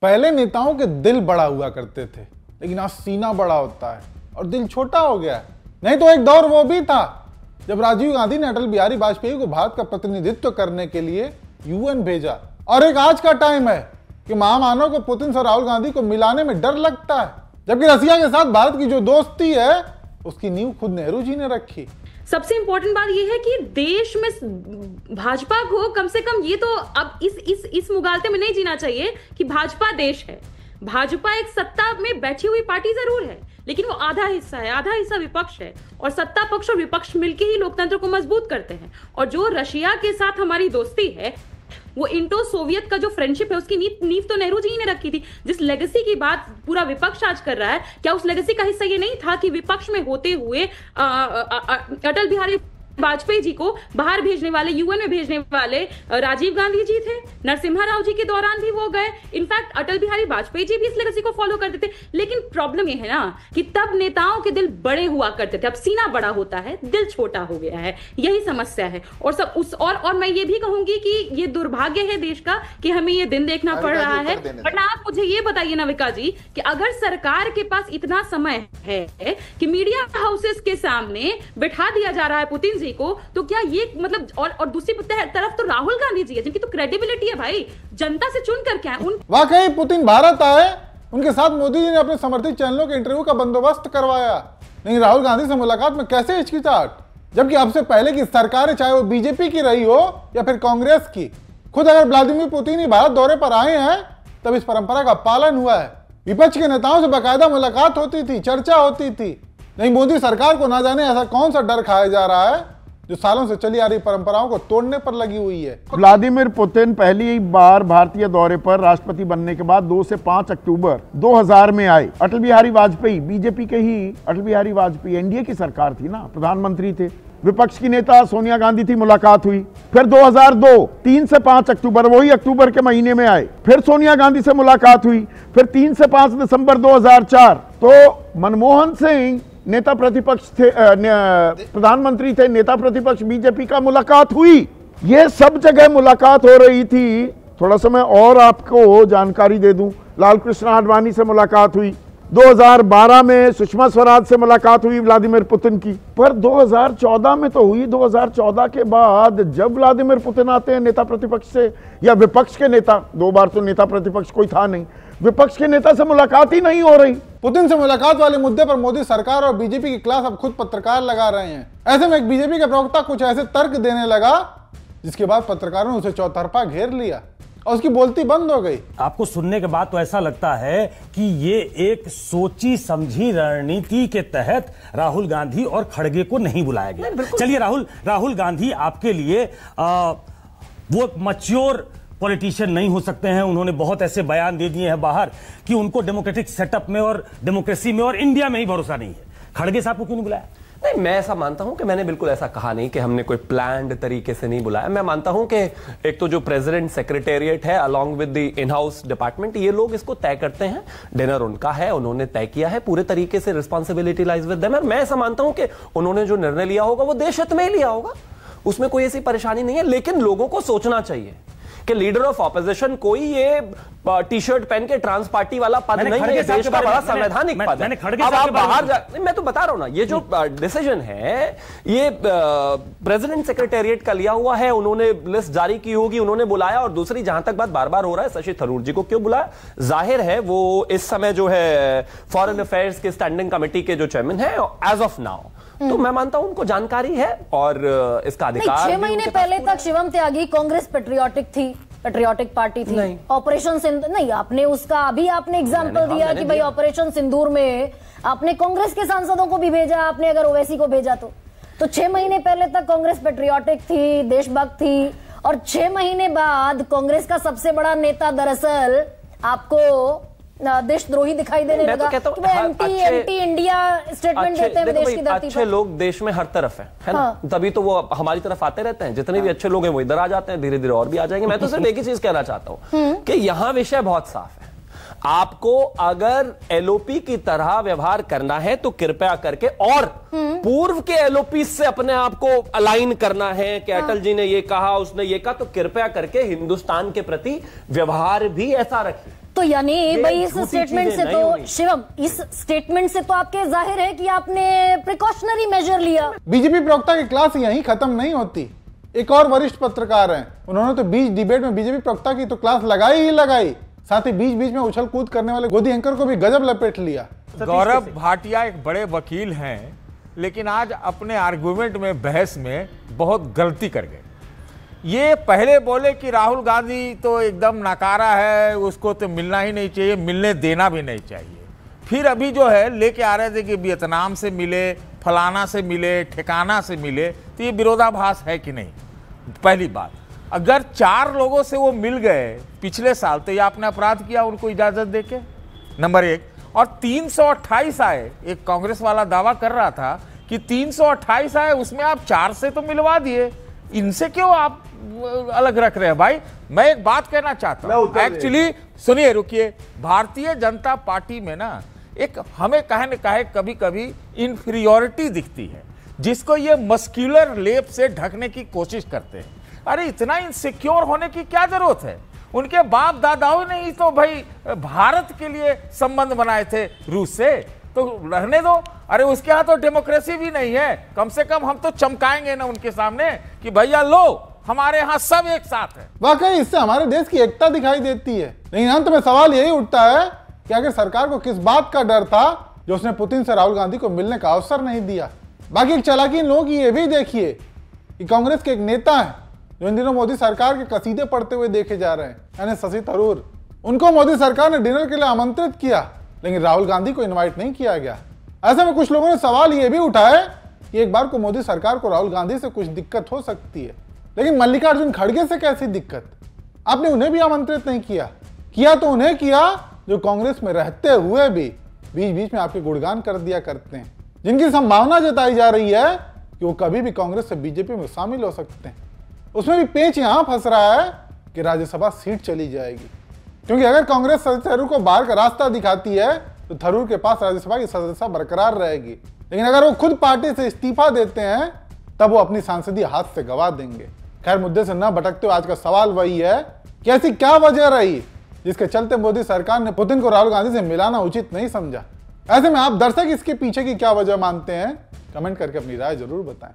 पहले नेताओं के दिल बड़ा हुआ करते थे, लेकिन आज सीना बड़ा होता है और दिल छोटा हो गया है। नहीं तो एक दौर वो भी था जब राजीव गांधी ने अटल बिहारी वाजपेयी को भारत का प्रतिनिधित्व करने के लिए यूएन भेजा, और एक आज का टाइम है कि महामानव को पुतिन से राहुल गांधी को मिलाने में डर लगता है, जबकि रसिया के साथ भारत की जो दोस्ती है उसकी नींव खुद नेहरू जी ने रखी। सबसे इंपॉर्टेंट बात यह है कि देश में भाजपा को कम से कम ये तो अब इस मुगालते में नहीं जीना चाहिए कि भाजपा देश है। भाजपा एक सत्ता में बैठी हुई पार्टी जरूर है, लेकिन वो आधा हिस्सा है, आधा हिस्सा विपक्ष है, और सत्ता पक्ष और विपक्ष मिलकर ही लोकतंत्र को मजबूत करते हैं। और जो रशिया के साथ हमारी दोस्ती है, वो इंडो सोवियत का जो फ्रेंडशिप है, उसकी नींव तो नेहरू जी ने रखी थी। जिस लेगेसी की बात पूरा विपक्ष आज कर रहा है, क्या उस लेगेसी का हिस्सा ये नहीं था कि विपक्ष में होते हुए अटल बिहारी वाजपेयी जी को बाहर भेजने वाले, यूएन में भेजने वाले राजीव गांधी जी थे, नरसिम्हा राव जी के दौरान भी वो गए। इनफैक्ट अटल बिहारी वाजपेयी जी भी इस लेगेसी को फॉलो करते थे। लेकिन प्रॉब्लम ये है ना कि तब नेताओं के दिल बड़े हुआ करते थे, अब सीना बड़ा होता है, दिल छोटा हो गया है, यही समस्या है। और मैं ये भी कहूंगी कि ये दुर्भाग्य है देश का कि हमें ये दिन देखना पड़ रहा है। वरना आप मुझे ये बताइए नविका जी कि अगर सरकार के पास इतना समय है कि मीडिया हाउसेस के सामने बिठा दिया जा रहा है पुतिन को, तो क्या ये मतलब, और दूसरी तरफ तो राहुल गांधी जी है जिनकी तो क्रेडिबिलिटी है भाई, जनता से चुन करके आए। वाकई पुतिन भारत आए, उनके साथ मोदी जी ने अपने समर्थित चैनलों के इंटरव्यू का बंदोबस्त करवाया, लेकिन राहुल गांधी से मुलाकात में कैसे हिचकिचाहट, जबकि अब से पहले की सरकारें चाहे वो बीजेपी की रही हो या फिर कांग्रेस की, खुद अगर व्लादिमीर पुतिन ही भारत दौरे पर आए हैं तब इस परंपरा का पालन हुआ है। विपक्ष के नेताओं से बाकायदा मुलाकात होती थी, चर्चा होती थी। नहीं, मोदी सरकार को ना जाने ऐसा कौन सा डर खाया जा रहा है जो सालों से चली आ रही परंपराओं को तोड़ने पर लगी हुई है। व्लादिमीर पुतिन पहली बार भारतीय दौरे पर राष्ट्रपति बनने के बाद 2 से 5 अक्टूबर 2000 में आए। अटल बिहारी वाजपेयी, बीजेपी के ही अटल बिहारी वाजपेयी, एनडीए की सरकार थी ना, प्रधानमंत्री थे। विपक्ष की नेता सोनिया गांधी थी, मुलाकात हुई। फिर 2002 3 से 5 अक्टूबर, वही अक्टूबर के महीने में आए, फिर सोनिया गांधी से मुलाकात हुई। फिर 3 से 5 दिसंबर 2004 तो मनमोहन सिंह नेता प्रतिपक्ष थे, प्रधानमंत्री थे, नेता प्रतिपक्ष बीजेपी का, मुलाकात हुई। ये सब जगह मुलाकात हो रही थी। थोड़ा सा मैं और आपको जानकारी दे दूं, लाल कृष्ण आडवाणी से मुलाकात हुई। 2012 में सुषमा स्वराज से मुलाकात हुई व्लादिमीर पुतिन की, पर 2014 में तो हुई। 2014 के बाद जब व्लादिमीर पुतिन आते हैं नेता प्रतिपक्ष से या विपक्ष के नेता, 2 बार तो नेता प्रतिपक्ष कोई था नहीं, विपक्ष के नेता से मुलाकात ही नहीं हो रही। पुतिन से मुलाकात वाले मुद्दे पर मोदी सरकार और बीजेपी की क्लास अब खुद पत्रकार लगा रहे हैं। ऐसे में एक बीजेपी का प्रवक्ता कुछ ऐसे तर्क देने लगा जिसके बाद पत्रकारों ने उसे चौतरफा घेर लिया और उसकी बोलती बंद हो गई। आपको सुनने के बाद तो ऐसा लगता है कि ये एक सोची समझी रणनीति के तहत राहुल गांधी और खड़गे को नहीं बुलाया गया। चलिए, राहुल गांधी आपके लिए वो मैच्योर पॉलिटिशियन नहीं हो सकते हैं। उन्होंने बहुत ऐसे बयान दे दिए हैं बाहर कि उनको डेमोक्रेटिक सेटअप में और डेमोक्रेसी में और इंडिया में ही भरोसा नहीं है। खड़गे साहब को क्यों नहीं बुलाया? नहीं, मैं ऐसा मानता हूं कि मैंने बिल्कुल ऐसा कहा नहीं कि हमने कोई प्लान्ड तरीके से नहीं बुलाया। मैं मानता हूं कि एक तो जो प्रेसिडेंट सेक्रेटेरिएट है along with the in house department, ये लोग इसको तय करते हैं। डिनर उनका है, उन्होंने तय किया है, पूरे तरीके से रिस्पॉन्सिबिलिटी लाइज विद देम। मैं ऐसा मानता हूं कि उन्होंने जो निर्णय लिया होगा वो देश हित में ही लिया होगा, उसमें कोई ऐसी परेशानी नहीं है। लेकिन लोगों को सोचना चाहिए कि लीडर ऑफ ऑपोजिशन कोई ये टी शर्ट पहन के ट्रांस पार्टी वाला पद नहीं है, देश का बड़ा संवैधानिक पद है। अब आप बाहर जा, मैं तो बता रहा हूं ना, ये जो डिसीजन है ये प्रेसिडेंट सेक्रेटेरिएट का लिया हुआ है। उन्होंने लिस्ट जारी की होगी, उन्होंने बुलाया। और दूसरी, जहां तक बात बार बार हो रहा है शशि थरूर जी को क्यों बुलाया, जाहिर है वो इस समय जो है फॉरेन अफेयर्स के स्टैंडिंग कमेटी के जो चेयरमैन है एज ऑफ नाउ, तो मैं मानता हूं उनको जानकारी है और इसका अधिकार। 6 महीने पहले तक शिवम त्यागी कांग्रेस पेट्रियोटिक पार्टी थी। ऑपरेशन सिंदूर नहीं, आपने उसका अभी आपने एग्जांपल दिया कि भाई ऑपरेशन सिंदूर में आपने कांग्रेस के सांसदों को भी भेजा, आपने अगर ओवैसी को भेजा तो 6 महीने पहले तक कांग्रेस पेट्रियोटिक थी, देशभक्त थी, और 6 महीने बाद कांग्रेस का सबसे बड़ा नेता दरअसल आपको देशद्रोही दिखाई देने लगा। तो एंटी इंडिया स्टेटमेंट देते हैं विदेश की धरती पर। अच्छे लोग देश में हर तरफ है ना, तभी तो वो हमारी तरफ आते रहते हैं। जितने भी अच्छे लोग हैं वो इधर आ जाते हैं, धीरे धीरे और भी आ जाएंगे। मैं तो सिर्फ एक ही चीज कहना चाहता हूं कि यहां विषय बहुत साफ है। आपको अगर एलओपी की तरह व्यवहार करना है तो कृपया करके, और पूर्व के एलओपी से अपने आप को अलाइन करना है कि अटल जी ने ये कहा, उसने ये कहा, तो कृपया करके हिंदुस्तान के प्रति व्यवहार भी ऐसा रखिए। तो यानी भाई इस झूठी स्टेटमेंट चीजें से नहीं तो हुई। शिवम, इस स्टेटमेंट से तो आपके जाहिर है कि आपने प्रिकॉशनरी मेजर लिया। बीजेपी प्रवक्ता की क्लास यहीं खत्म नहीं होती। एक और वरिष्ठ पत्रकार हैं, उन्होंने तो बीच डिबेट में बीजेपी प्रवक्ता की तो क्लास लगाई ही लगाई, साथ ही बीच बीच में उछल कूद करने वाले गोदी एंकर को भी गजब लपेट लिया। गौरव भाटिया एक बड़े वकील हैं, लेकिन आज अपने आर्गुमेंट में, बहस में बहुत गलती कर गए। ये पहले बोले कि राहुल गांधी तो एकदम नकारा है, उसको तो मिलना ही नहीं चाहिए, मिलने देना भी नहीं चाहिए। फिर अभी जो है लेके आ रहे थे कि वियतनाम से मिले, फलाना से मिले, ठिकाना से मिले, तो ये विरोधाभास है कि नहीं? पहली बात, अगर 4 लोगों से वो मिल गए पिछले साल, तो ये आपने अपराध किया उनको इजाजत देके, नंबर 1। और 328 आए, एक कांग्रेस वाला दावा कर रहा था कि 328 आए, उसमें आप 4 से तो मिलवा दिए, इनसे क्यों आप अलग रख रहे हैं? भाई मैं एक बात कहना चाहता हूं, एक्चुअली सुनिए, रुकिए। भारतीय जनता पार्टी में ना एक हमें कहे न कहे कभी कभी इंफीरियोरिटी दिखती है, जिसको ये मस्क्यूलर लेप से ढकने की कोशिश करते हैं। अरे इतना इनसिक्योर होने की क्या जरूरत है? उनके बाप दादाओं ने ही तो भाई भारत के लिए संबंध बनाए थे रूस से, तो रहने दो। अरे उसके यहाँ तो डेमोक्रेसी भी नहीं है, कम से कम हम तो चमकाएंगे ना उनके सामने कि भैया लो, हमारे यहाँ सब एक साथ है। वाकई इससे हमारे देश की एकता दिखाई देती है। लेकिन अंत में सवाल यही उठता है कि आखिर सरकार को किस बात का डर था जो उसने पुतिन से राहुल गांधी को मिलने का अवसर नहीं दिया। बाकी एक चालाकी इन लोगों की ये भी देखिए कि कांग्रेस के एक नेता हैं जो इन दिनों मोदी सरकार के कसीदे पढ़ते हुए देखे जा रहे हैं, यानी शशि थरूर। उनको मोदी सरकार ने डिनर के लिए आमंत्रित किया, लेकिन राहुल गांधी को इन्वाइट नहीं किया गया। ऐसे में कुछ लोगों ने सवाल ये भी उठाया कि एक बार को मोदी सरकार को राहुल गांधी से कुछ दिक्कत हो सकती है, लेकिन मल्लिकार्जुन खड़गे से कैसी दिक्कत? आपने उन्हें भी आमंत्रित नहीं किया। किया तो उन्हें किया जो कांग्रेस में रहते हुए भी बीच बीच में आपके गुणगान कर दिया करते हैं, जिनकी संभावना जताई जा रही है कि वो कभी भी कांग्रेस से बीजेपी में शामिल हो सकते हैं। उसमें भी पेंच यहां फंस रहा है कि राज्यसभा सीट चली जाएगी, क्योंकि अगर कांग्रेस थरूर को बाहर का रास्ता दिखाती है तो थरूर के पास राज्यसभा की सदस्यता बरकरार रहेगी। लेकिन अगर वो खुद पार्टी से इस्तीफा देते हैं तब वो अपनी सांसदीय हाथ से गवा देंगे। खैर, मुद्दे से न भटकते हुए आज का सवाल वही है कि ऐसी क्या वजह रही जिसके चलते मोदी सरकार ने पुतिन को राहुल गांधी से मिलाना उचित नहीं समझा। ऐसे में आप दर्शक इसके पीछे की क्या वजह मानते हैं? कमेंट करके अपनी राय जरूर बताएं।